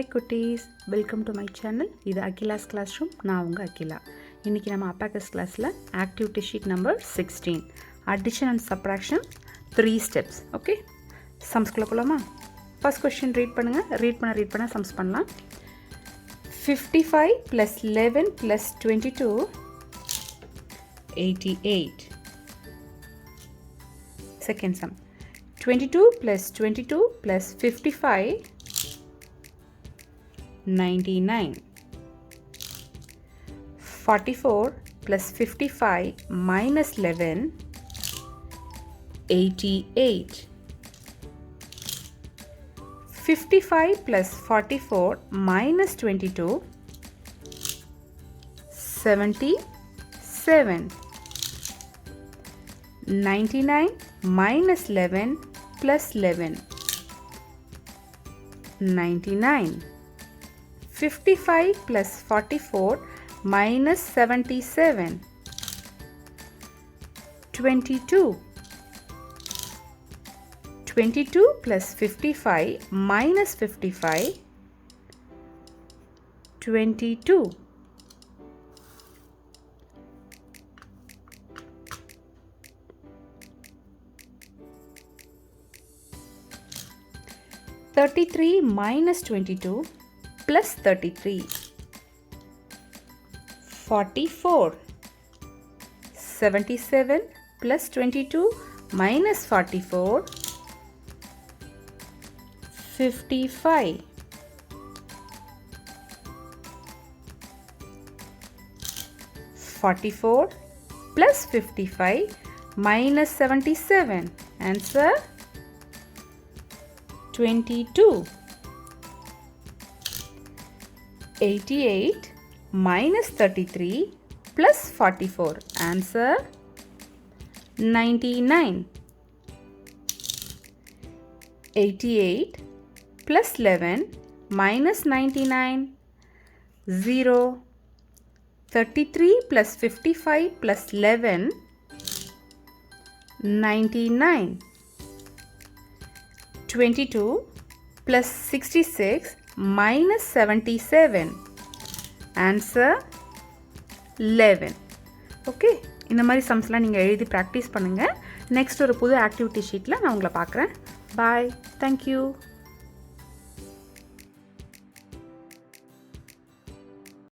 Hi cuties, welcome to my channel. இது Akila's class room. நான் உங்கள் அகிலா. இன்றைக்கி நம்ம Abacus கிளாஸில் activity sheet number 16 addition and subtraction 3 steps. Okay, சம்ஸ்குள்ளே போகலாமா? ஃபர்ஸ்ட் கொஸ்டின் ரீட் பண்ணுங்கள். ரீட் பண்ண சம்ஸ் பண்ணலாம். 55 + 11 + 22 88. Second sum, 22 + 22 + 55 99. 44 + 55 - 11 88. 55 + 44 - 22 77. 99 - 11 + 11 99. 55 + 44 - 77 22. 22 + 55 - 55 22. 33 - 22 + 33 44. 77 + 22 - 44 55. 44 + 55 - 77. Answer 22. 88 - 33 + 44. Answer 99. 88 + 11 - 99 0. 33 + 55 + 11 99. 22 + 66 - 77. Answer 11. Okay, இந்த மாதிரி சம்ஸ்லாம் நீங்கள் எழுதி ப்ராக்டிஸ் பண்ணுங்கள். நெக்ஸ்ட் ஒரு புது ஆக்டிவிட்டி ஷீட்டில் நான் உங்களை பார்க்குறேன். பாய். தேங்க்யூ.